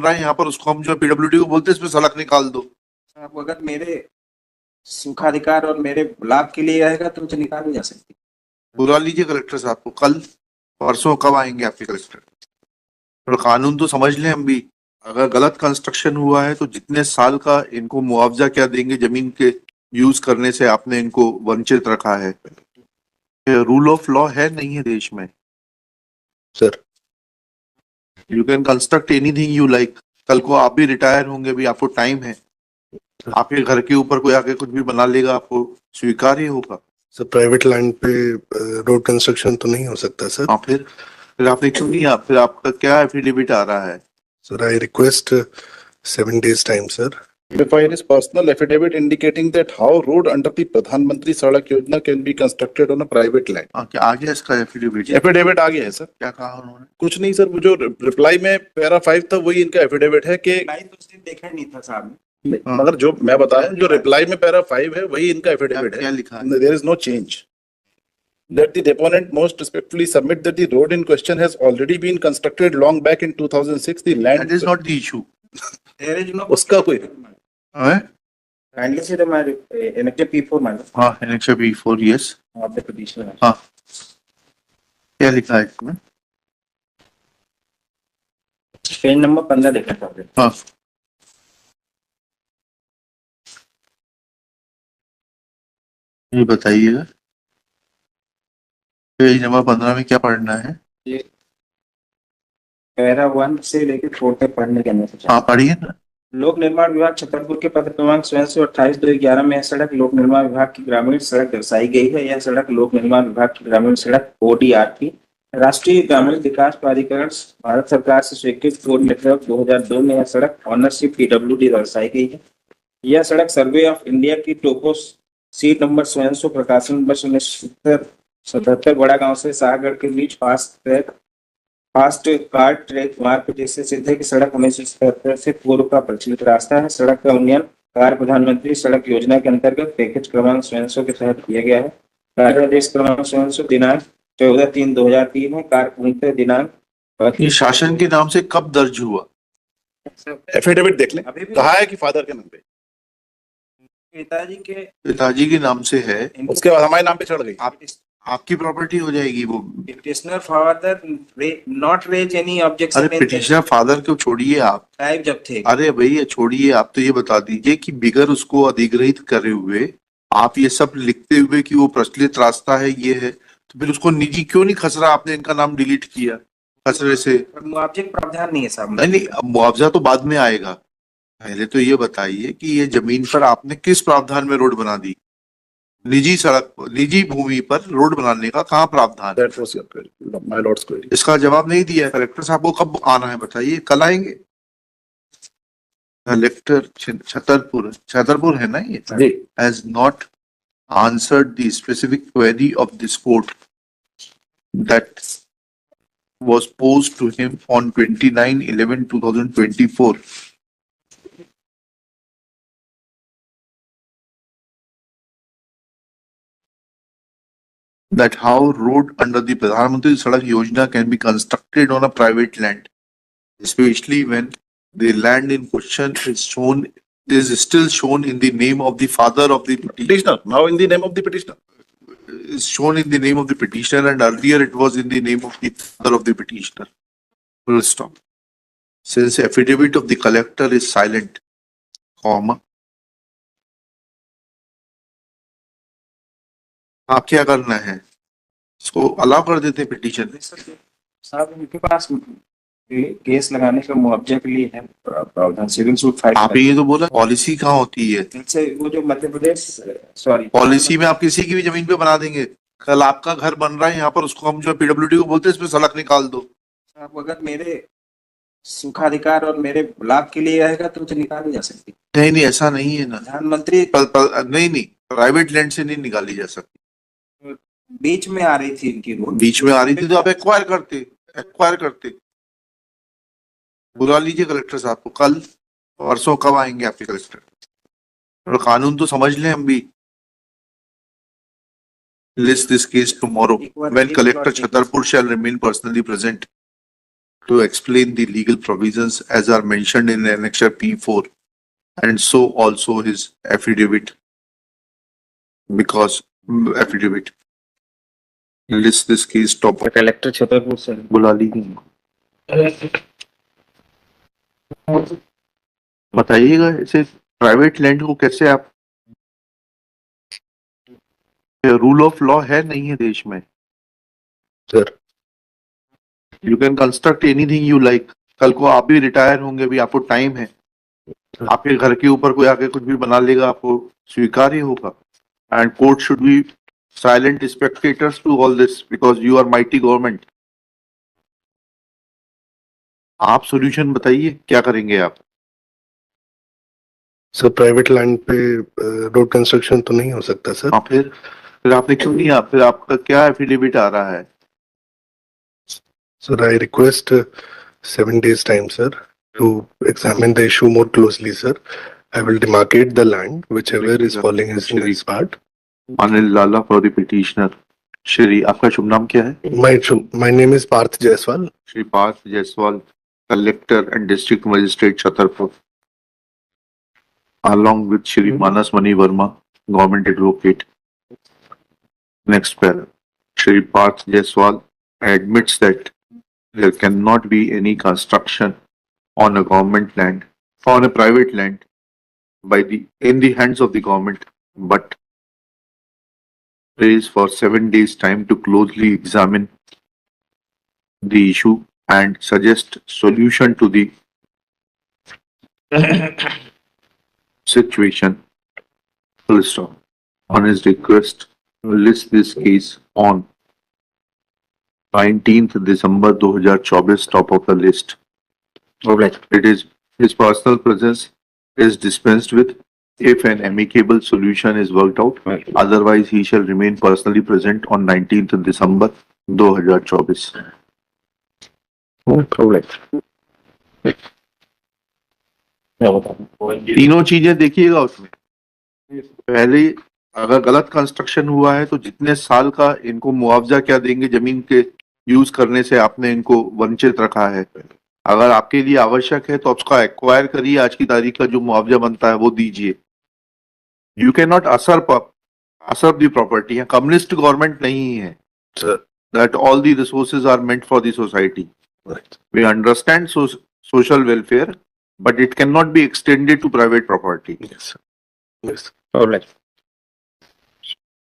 रहा है यहाँ पर, उसको हम जो पीडब्ल्यूडी को बोलते हैं इस पे सड़क निकाल दो। आप अगर मेरे सुखाधिकार और मेरे ब्लॉक के लिए आएगा तो मुझे निकाल नहीं जा सकती। बुला लीजिए कलेक्टर साहब को, कल परसों कब आएंगे आपके कलेक्टर? और कानून तो समझ लें हम भी, अगर गलत कंस्ट्रक्शन हुआ है तो जितने साल का इनको मुआवजा क्या देंगे जमीन के यूज करने से आपने इनको वंचित रखा है। रूल ऑफ लॉ है नहीं है देश में sir. You can construct anything you like. कल को आप भी रिटायर होंगे, भी आपको टाइम है, आपके घर के ऊपर कोई आके कुछ भी बना लेगा, आपको स्वीकार्य होगा? सर प्राइवेट लैंड पे रोड कंस्ट्रक्शन तो नहीं हो सकता सर। हाँ, फिर आपने क्यों नहीं, फिर आपका क्या एफिडेविट आ रहा है? Sir I request 7 days time sir. File his personal affidavit indicating that how road under the Pradhan Mantri Sadak Yojana can be constructed on a private land. क्या आ गया इसका एफिडेविट? एफिडेविट आ गया है सर। क्या कहा उन्होंने? कुछ नहीं सर, वो जो रिप्लाई में पैरा 5 था वही इनका एफिडेविट है कि लाइन तो उस दिन देखा नहीं था साहब। मगर जो मैं बताया, जो रिप्लाई में पैरा 5 है वही इनका एफिडेविट है। क्या लिखा है? There is no change. That the deponent most respectfully submit that the road in question has already been constructed long back in 2006. The land That is not the issue. There is no उसका कोई है? kindly see the my annexure P4 madam हाँ, annexure B4, yes. of the petitioner. हाँ, क्या लिखा है इसमें? Page number 15 देखा था आपने। हाँ, ये बताइएगा पेज नंबर 15 में क्या पढ़ना है? पैरा 1 से लेकर 4 तक पढ़ने के अंदर। हाँ, पढ़िए ना। लोक निर्माण विभाग छतरपुर के पत्र क्रमांक 28/2/11 में यह सड़क लोक निर्माण विभाग की ग्रामीण सड़क दर्शाई गई है। यह सड़क लोक निर्माण विभाग की ग्रामीण सड़क ODRP राष्ट्रीय ग्रामीण विकास प्राधिकरण भारत सरकार से स्वीकृत रोड नेटवर्क 2002 में यह सड़क ऑनरशिप PWD दर्शाई गई है। यह सड़क सर्वे ऑफ इंडिया की टोपो सीट नंबर 600 प्रकाशन नंबर 77 बड़ा गांव से शाहगढ़ के बीच फास्ट कार ट्रैक मार्ग जिससे सीधे की सड़क 1977 से पूर्व का प्रचलित रास्ता है। सड़क का उन्नयन कार्य प्रधानमंत्री सड़क योजना के अंतर्गत पैकेज क्रमांक 600 के तहत किया गया है। कार्यादेश क्रमांक 600 दिनांक 14/3/2003 है। कार्य पूर्णतः दिनांक ये शासन के नाम से कब दर्ज हुआ? एफिडेविट देख लें, अभी भी कहा है कि फादर के नाम पे, पिताजी के नाम से है, उसके बाद हमारे नाम पे चढ़ गई। आपकी प्रॉपर्टी हो जाएगी वो। Petitioner father not raise any objection. अरे पिटिशनर फादर को छोड़िए आप, टाइप जब थे। अरे भैया छोड़िए, आप तो ये बता दीजिए कि बिगर उसको अधिग्रहित करे हुए आप ये सब लिखते हुए कि वो प्रचलित रास्ता है ये है, तो फिर उसको निजी क्यों नहीं खसरा? आपने इनका नाम डिलीट किया खसरे से। मुआवजे का प्रावधान नहीं है साहब। नहीं, मुआवजा तो बाद में आएगा, पहले तो ये बताइए कि ये जमीन पर आपने किस प्रावधान में रोड बना दी? निजी सड़क, निजी भूमि पर रोड बनाने का कहाँ प्रावधान? That was your query, my lord's query. इसका जवाब नहीं दिया। कलेक्टर साहब को कब आना है बताइए, कल आएंगे? कलेक्टर छतरपुर है ना ये, जी। has not answered the specific query of this court that was posed to him on 29/11/2024. That how road under the Pradhan Mantri Sadak Yojana can be constructed on a private land, especially when the land in question is still shown in the name of the father of the Petitioner, now in the name of the petitioner. is shown in the name of the petitioner, and earlier it was in the name of the father of the petitioner. Full stop. Since affidavit of the collector is silent, comma. आप क्या करना है? इसको allow कर देते petition. साहब उनके पास case लगाने का मुआवजे के लिए है प्रावधान, सिविल सूट फाइल। आपने ये तो बोला पॉलिसी कहाँ होती है? इनसे वो जो मध्य प्रदेश सॉरी पॉलिसी में आप किसी की भी जमीन पे बना देंगे। कल आपका घर बन रहा है यहाँ पर, उसको हम जो पीडब्ल्यूडी को बोलते हैं इस पे सड़क निकाल दो। आप अगर मेरे सुखाधिकार और मेरे ब्लॉक के लिए आएगा तो मुझे निकाल नहीं जा सकती। नहीं, ऐसा नहीं है ना। प्रधानमंत्री नहीं, प्राइवेट लैंड से नहीं निकाली जा सकती। बीच में आ रही थी इनकी रोड, बीच में आ रही थी तो आप एक्वायर करते। बुला लीजिए कलेक्टर साहब को, कल परसों कब आएंगे आपके कलेक्टर? और कानून तो समझ लें हम भी। List this case tomorrow when Collector Chhatarpur shall remain personally present. to explain the legal provisions as are mentioned in Annexure P4, and so also his affidavit, because affidavit lists this case top. Collector Chhatarpur से बुला लीजिए, बताइएगा ऐसे private land को कैसे आप, rule of law है नहीं है देश में, sir you can construct anything you like. कल को आप भी रिटायर होंगे, भी आपको टाइम है, आपके घर के ऊपर कोई आके कुछ भी बना लेगा, आपको स्वीकार्य होगा। And court should be silent spectators to all this because you are mighty government. आप सॉल्यूशन बताइए, क्या करेंगे आप? सर प्राइवेट लैंड पे रोड कंस्ट्रक्शन तो नहीं हो सकता सर। हाँ, फिर आपने क्यों नहीं, आप फिर आपका क्या एफिडेविट आ रहा है? Sir I request 7 days time sir to examine the issue more closely sir. I will demarcate the land whichever is falling in this part. Anil Lala for the petitioner. Shri, आपका शुभ नाम क्या है? My name is Parth Jaiswal. Shri Parth Jaiswal, collector and district magistrate Chhatarpur, along with Shri Manas Mani Verma, government advocate. Next pair, Shri Parth Jaiswal admits that there cannot be any construction on a government land, on a private land, in the hands of the government, but prays for 7 days time to closely examine the issue and suggest solution to the situation. Full stop. On his request, list this case on 19th December 2024, top of the list. It is his personal presence is dispensed with if an amicable solution is worked out. Otherwise, he shall remain personally present on 19th December 2024. तीनों चीजें देखिएगा उसमें। पहले अगर गलत construction हुआ है तो जितने साल का इनको मुआवजा क्या देंगे, जमीन के यूज करने से आपने इनको वंचित रखा है। अगर आपके लिए आवश्यक है तो उसका एक्वायर करिए, आज की तारीख का जो मुआवजा बनता है वो दीजिए। You can not usurp the property. है कम्युनिस्ट गवर्नमेंट नहीं है Sir. That all the resources are meant for the society. Right. We understand social welfare, but it cannot be extended to private property. Yes. Yes. All right.